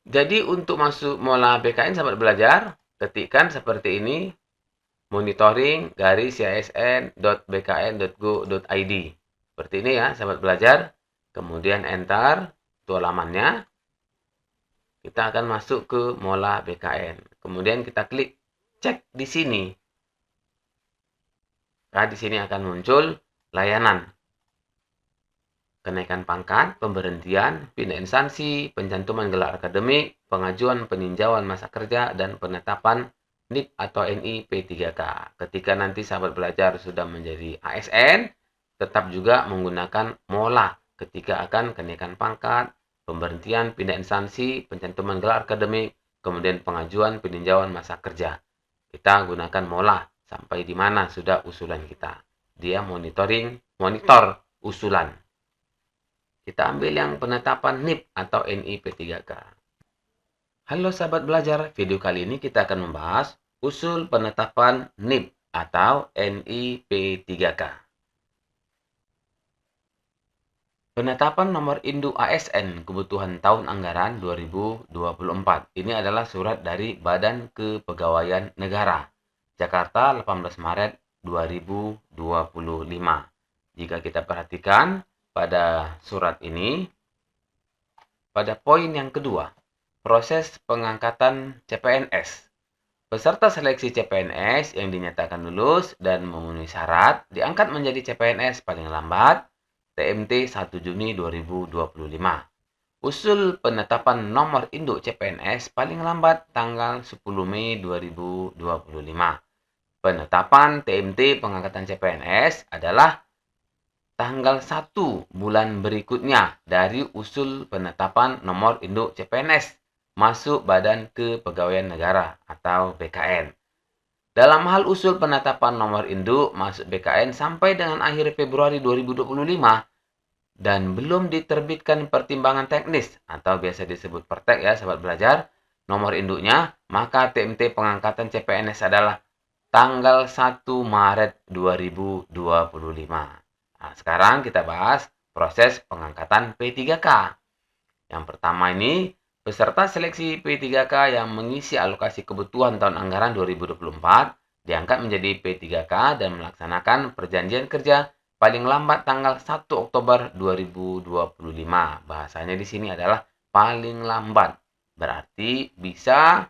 Jadi untuk masuk Mola BKN sahabat belajar, ketikkan seperti ini, monitoring.cisn.bkn.go.id. Seperti ini ya sahabat belajar. Kemudian enter, itu halamannya. Kita akan masuk ke Mola BKN. Kemudian kita klik cek di sini. Nah, di sini akan muncul layanan. Kenaikan pangkat, pemberhentian, pindah instansi, pencantuman gelar akademik, pengajuan peninjauan masa kerja, dan penetapan NIP atau NI P3K. Ketika nanti sahabat belajar sudah menjadi ASN, tetap juga menggunakan Mola ketika akan kenaikan pangkat, pemberhentian, pindah instansi, pencantuman gelar akademik, kemudian pengajuan peninjauan masa kerja. Kita gunakan Mola sampai di mana sudah usulan kita. Dia monitor usulan. Kita ambil yang penetapan NIP atau NI P3K. Halo sahabat belajar, video kali ini kita akan membahas usul penetapan NIP atau NI P3K. Penetapan nomor induk ASN kebutuhan tahun anggaran 2024. Ini adalah surat dari Badan Kepegawaian Negara, Jakarta 18 Maret 2025. Jika kita perhatikan, pada surat ini, pada poin yang kedua, proses pengangkatan CPNS. Peserta seleksi CPNS yang dinyatakan lulus dan memenuhi syarat diangkat menjadi CPNS paling lambat TMT 1 Juni 2025. Usul penetapan nomor induk CPNS paling lambat tanggal 10 Mei 2025. Penetapan TMT pengangkatan CPNS adalah tanggal 1 bulan berikutnya dari usul penetapan nomor induk CPNS masuk Badan Kepegawaian Negara atau BKN. Dalam hal usul penetapan nomor induk masuk BKN sampai dengan akhir Februari 2025 dan belum diterbitkan pertimbangan teknis atau biasa disebut pertek ya sahabat belajar, nomor induknya, maka TMT pengangkatan CPNS adalah tanggal 1 Maret 2025. Nah, sekarang kita bahas proses pengangkatan P3K. Yang pertama ini, peserta seleksi P3K yang mengisi alokasi kebutuhan tahun anggaran 2024 diangkat menjadi P3K dan melaksanakan perjanjian kerja paling lambat tanggal 1 Oktober 2025. Bahasanya di sini adalah paling lambat. Berarti bisa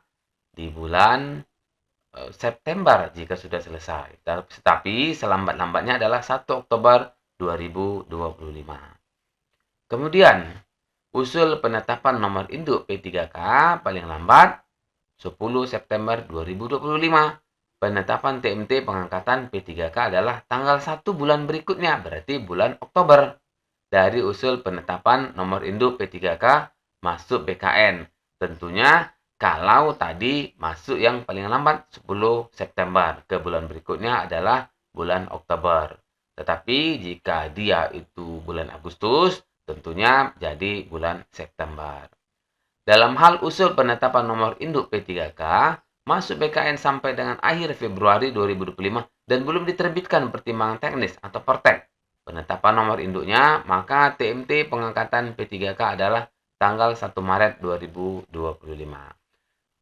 di bulan September jika sudah selesai. Tetapi selambat-lambatnya adalah 1 Oktober 2025. Kemudian, usul penetapan nomor induk P3K paling lambat 10 September 2025. Penetapan TMT pengangkatan P3K adalah tanggal 1 bulan berikutnya, berarti bulan Oktober. Dari usul penetapan nomor induk P3K masuk BKN. Tentunya kalau tadi masuk yang paling lambat 10 September, ke bulan berikutnya adalah bulan Oktober. Tetapi jika dia itu bulan Agustus, tentunya jadi bulan September. Dalam hal usul penetapan nomor induk P3K, masuk BKN sampai dengan akhir Februari 2025 dan belum diterbitkan pertimbangan teknis atau pertek penetapan nomor induknya, maka TMT pengangkatan P3K adalah tanggal 1 Maret 2025.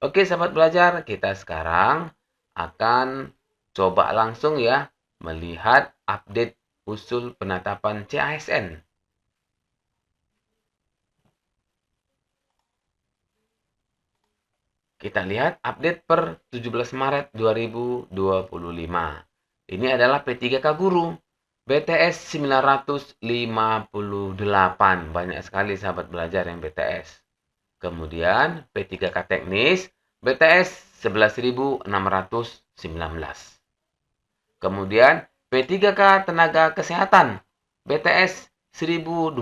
Oke sahabat belajar, kita sekarang akan coba langsung ya melihat update usul penetapan CASN. Kita lihat update per 17 Maret 2025. Ini adalah P3K Guru. BTS 958. Banyak sekali sahabat belajar yang BTS. Kemudian P3K Teknis. BTS 11.619. Kemudian P3K Tenaga Kesehatan. BTS 1.215.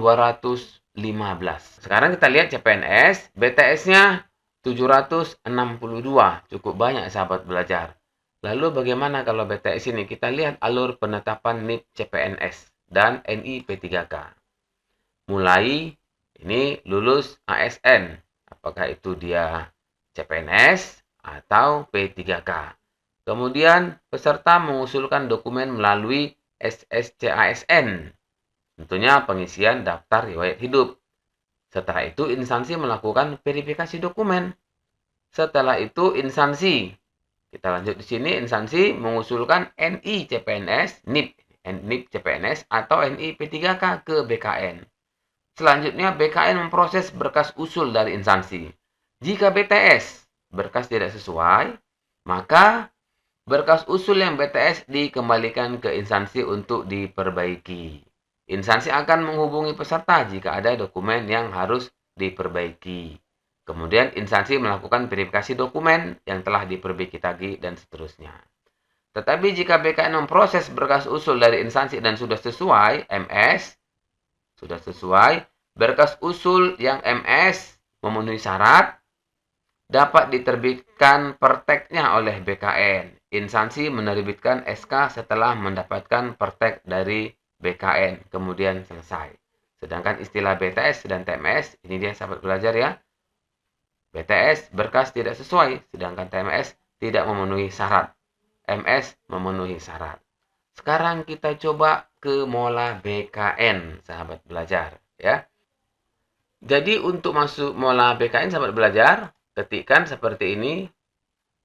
Sekarang kita lihat CPNS. BTS-nya 762. Cukup banyak sahabat belajar. Lalu bagaimana kalau BTS ini? Kita lihat alur penetapan NIP CPNS dan NI P3K. Mulai ini lulus ASN. Apakah itu dia CPNS atau P3K. Kemudian peserta mengusulkan dokumen melalui SSCASN. Tentunya pengisian daftar riwayat hidup. Setelah itu instansi melakukan verifikasi dokumen. Setelah itu instansi, kita lanjut di sini, instansi mengusulkan NI CPNS, NIP CPNS atau NI P3K ke BKN. Selanjutnya BKN memproses berkas usul dari instansi. Jika BTS berkas tidak sesuai, maka berkas usul yang BTS dikembalikan ke instansi untuk diperbaiki. Instansi akan menghubungi peserta jika ada dokumen yang harus diperbaiki. Kemudian instansi melakukan verifikasi dokumen yang telah diperbaiki tadi dan seterusnya. Tetapi jika BKN memproses berkas usul dari instansi dan sudah sesuai, MS, sudah sesuai, berkas usul yang MS memenuhi syarat, dapat diterbitkan perteknya oleh BKN. Instansi menerbitkan SK setelah mendapatkan pertek dari BKN, kemudian selesai. Sedangkan istilah BTS dan TMS, ini dia sahabat belajar ya. BTS berkas tidak sesuai, sedangkan TMS tidak memenuhi syarat. MS memenuhi syarat. Sekarang kita coba ke mola BKN, sahabat belajar ya. Jadi untuk masuk mola BKN, sahabat belajar, ketikkan seperti ini,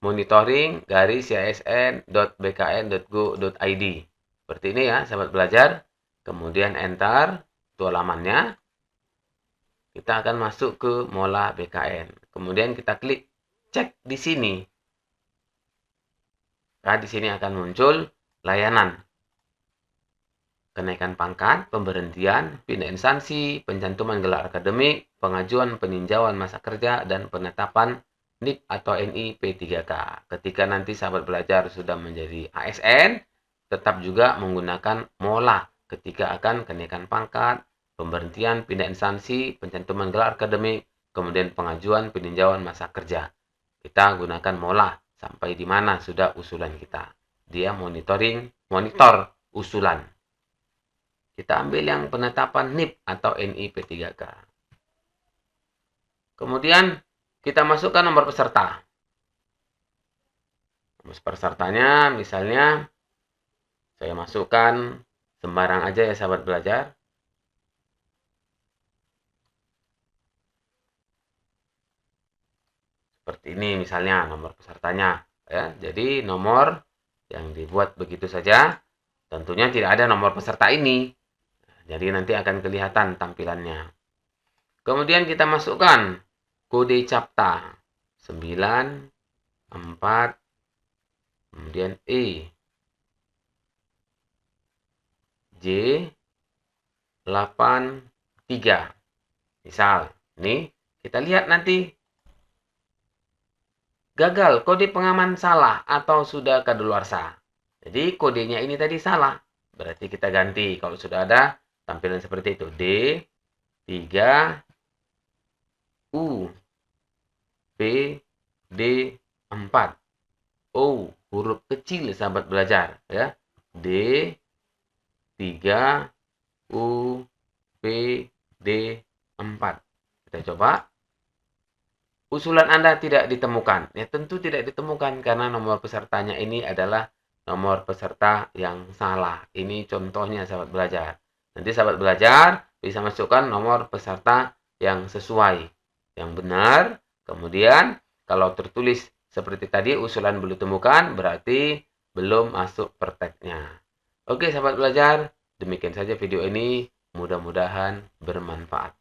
monitoring.cisn.bkn.go.id. Seperti ini ya, sahabat belajar. Kemudian enter, itu halamannya. Kita akan masuk ke mola BKN. Kemudian kita klik cek di sini. Nah, di sini akan muncul layanan. Kenaikan pangkat, pemberhentian, pindah instansi, pencantuman gelar akademik, pengajuan peninjauan masa kerja, dan penetapan NIP atau NI P3K. Ketika nanti sahabat belajar sudah menjadi ASN, tetap juga menggunakan mola ketika akan kenaikan pangkat, pemberhentian, pindah instansi, pencantuman gelar akademik, kemudian pengajuan peninjauan masa kerja. Kita gunakan mola sampai di mana sudah usulan kita. Dia monitor usulan. Kita ambil yang penetapan NIP atau NI P3K. Kemudian kita masukkan nomor peserta. Nomor pesertanya misalnya saya masukkan sembarang aja ya sahabat belajar. Seperti ini misalnya nomor pesertanya ya. Jadi nomor yang dibuat begitu saja. Tentunya tidak ada nomor peserta ini. Jadi nanti akan kelihatan tampilannya. Kemudian kita masukkan kode CAPTA 9, 4, kemudian E, J, 8, 3. Misal, ini kita lihat nanti. Gagal, kode pengaman salah atau sudah kadaluarsa. Jadi kodenya ini tadi salah. Berarti kita ganti. Kalau sudah ada tampilan seperti itu. D, 3, U, P, D, 4. O, huruf kecil sahabat belajar. Ya. D, 3, U, P, D, 4. Kita coba. Usulan Anda tidak ditemukan. Ya tentu tidak ditemukan karena nomor pesertanya ini adalah nomor peserta yang salah. Ini contohnya sahabat belajar. Nanti sahabat belajar bisa masukkan nomor peserta yang sesuai, yang benar. Kemudian kalau tertulis seperti tadi usulan belum ditemukan berarti belum masuk perteknya. Oke sahabat belajar, demikian saja video ini. Mudah-mudahan bermanfaat.